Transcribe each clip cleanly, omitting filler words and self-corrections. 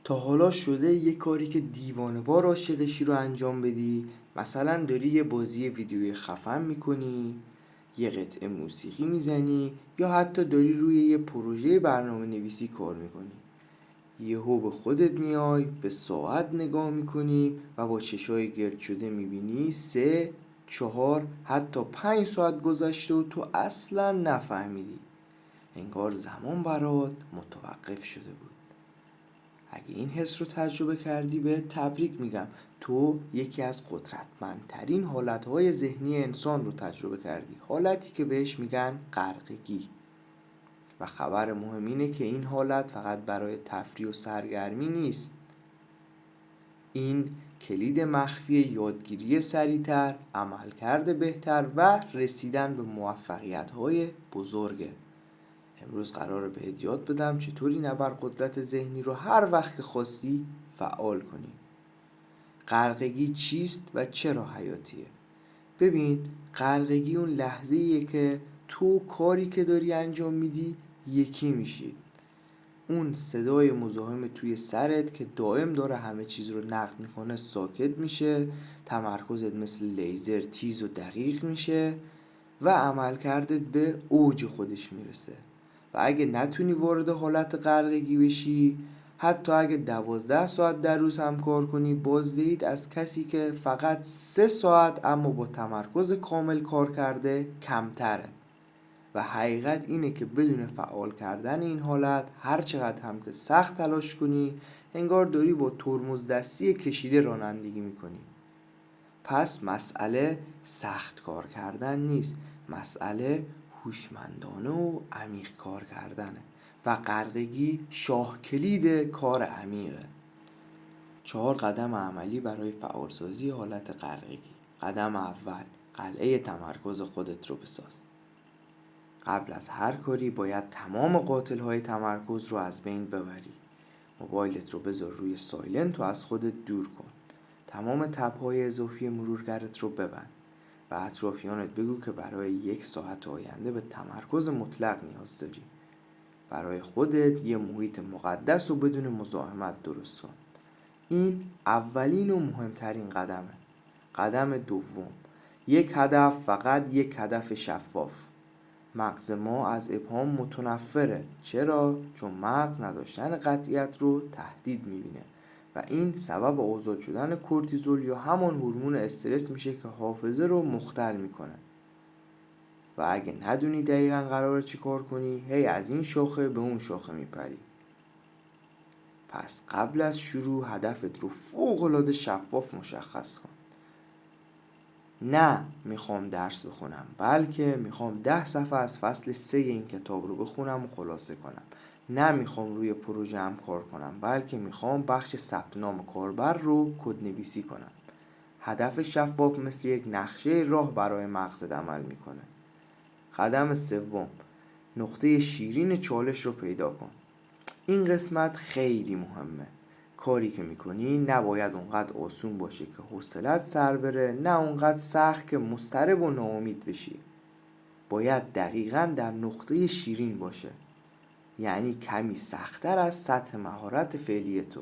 تا حالا شده یه کاری که دیوانه‌وار عاشقشی رو انجام بدی؟ مثلا داری یه بازی ویدیویی خفن میکنی، یه قطعه موسیقی میزنی، یا حتی داری روی یه پروژه برنامه نویسی کار میکنی. یهو به خودت میای، به ساعت نگاه میکنی و با چشای گرد شده میبینی 3، 4، حتی 5 ساعت گذشته و تو اصلا نفهمیدی. انگار زمان برات متوقف شده بود. اگه این حس رو تجربه کردی به تبریک میگم. تو یکی از قدرتمندترین حالتهای ذهنی انسان رو تجربه کردی، حالتی که بهش میگن غرقگی. و خبر مهم اینه که این حالت فقط برای تفریح و سرگرمی نیست. این کلید مخفی یادگیری سریعتر، عملکرد بهتر و رسیدن به موفقیت‌های بزرگه. امروز قراره بهت یاد بدم چطوری این ابرقدرت ذهنی رو هر وقت که خواستی فعال کنی. غرقگی چیست و چرا حیاتیه؟ ببین، غرقگی اون لحظه‌ایه که تو کاری که داری انجام میدی یکی میشی. اون صدای مزاحم توی سرت که دائم داره همه چیز رو نقد میکنه ساکت میشه، تمرکزت مثل لیزر تیز و دقیق میشه و عملکردت به اوج خودش میرسه. و اگه نتونی وارد حالت غرقگی بشی، حتی اگه 12 ساعت در روز هم کار کنی، بازدهیت از کسی که فقط 3 ساعت اما با تمرکز کامل کار کرده کمتره. و حقیقت اینه که بدون فعال کردن این حالت، هر چقدر هم که سخت تلاش کنی، انگار داری با ترمز دستی کشیده رانندگی میکنی. پس مسئله سخت کار کردن نیست، مسئله هوشمندانه و عمیق کار کردنه. و غرقگی شاه کلید کار عمیقه. 4 قدم عملی برای فعالسازی حالت غرقگی. قدم اول، قلعه تمرکز خودت رو بساز. قبل از هر کاری باید تمام قاتل‌های تمرکز رو از بین ببری. موبایلت رو بذار روی سایلنت و از خودت دور کن. تمام تب‌های اضافی مرورگرت رو ببند و اطرافیانت بگو که برای 1 ساعت آینده به تمرکز مطلق نیاز داری. برای خودت یه محیط مقدس و بدون مزاحمت درست کن. این اولین و مهمترین قدمه. قدم دوم، یک هدف، فقط یک هدف شفاف. مغز ما از ابهام متنفره. چرا؟ چون مغز نداشتن قطعیت رو تهدید میبینه و این سبب آزاد شدن کورتیزول یا همون هورمون استرس میشه که حافظه رو مختل میکنه. و اگه ندونی دقیقاً قراره چی کار کنی، هی از این شاخه به اون شاخه میپری. پس قبل از شروع هدفت رو فوق‌العاده شفاف مشخص کن. نه میخوام درس بخونم، بلکه میخوام 10 صفحه از فصل 3 این کتاب رو بخونم و خلاصه کنم. نه میخوام روی پروژه‌ام کار کنم، بلکه میخوام بخش ثبت نام کاربر رو کدنویسی کنم. هدف شفاف مثل یک نقشه راه برای مغزت عمل میکنه. قدم سوم، نقطه شیرین چالش رو پیدا کن. این قسمت خیلی مهمه. کاری که میکنی نباید اونقدر آسون باشه که حوصلت سر بره، نه اونقدر سخت که مضطرب و ناامید بشی. باید دقیقاً در نقطه شیرین باشه، یعنی کمی سخت‌تر از سطح مهارت فعلی تو.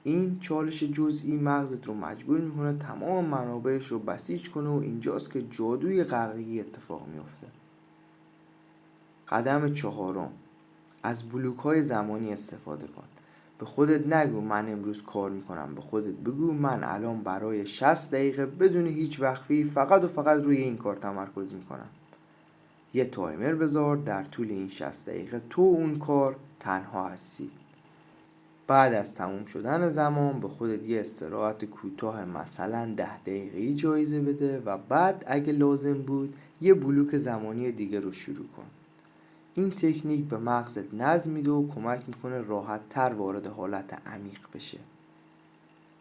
این چالش جزئی مغزت رو مجبور میکنه تمام منابعش رو بسیج کنه و اینجاست که جادوی غرقگی اتفاق میفته. قدم چهارم، از بلوک‌های زمانی استفاده کن. به خودت نگو من امروز کار میکنم، به خودت بگو من الان برای 60 دقیقه بدون هیچ وقفه‌ای فقط و فقط روی این کار تمرکز میکنم. یه تایمر بذار، در طول این 60 دقیقه تو اون کار تنها هستی. بعد از تموم شدن زمان به خودت یه استراحت کوتاه مثلا 10 دقیقه‌ای جایزه بده و بعد اگه لازم بود یه بلوک زمانی دیگه رو شروع کن. این تکنیک به مغزت نظم میده و کمک میکنه راحت تر وارد حالت عمیق بشه.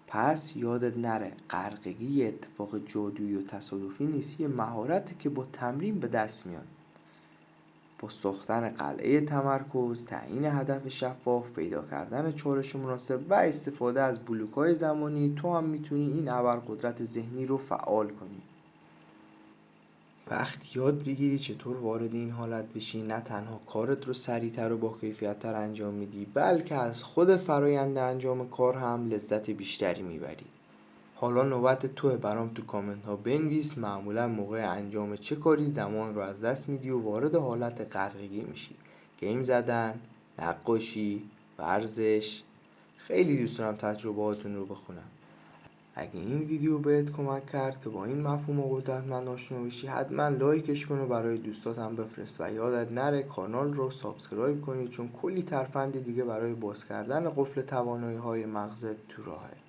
پس یادت نره غرقگی یه اتفاق جادویی و تصادفی نیست، یه مهارته که با تمرین به دست میاد. با ساختن قلعه تمرکز، تعیین هدف شفاف، پیدا کردن چالش مناسب و استفاده از بلوک‌های زمانی، تو هم میتونی این ابرقدرت ذهنی رو فعال کنی. وقتی یاد بگیری چطور وارد این حالت بشی، نه تنها کارت رو سریعتر و با کیفیت‌تر انجام میدی، بلکه از خود فرایند انجام کار هم لذت بیشتری میبری. حالا نوبت توه برام تو کامنت ها بنویس معمولا موقع انجام چه کاری زمان رو از دست میدی و وارد حالت غرقگی میشی. گیم زدن، نقاشی، ورزش. خیلی دوست دارم تجربهاتون رو بخونم. اگه این ویدیو بهت کمک کرد که با این مفهوم قدرتمند آشنا بشی، حتما لایکش کن و برای دوستات هم بفرست و یادت نره کانال رو سابسکرایب کنی، چون کلی ترفند دیگه برای باز کردن قفل توانایی های مغزت تو راهه.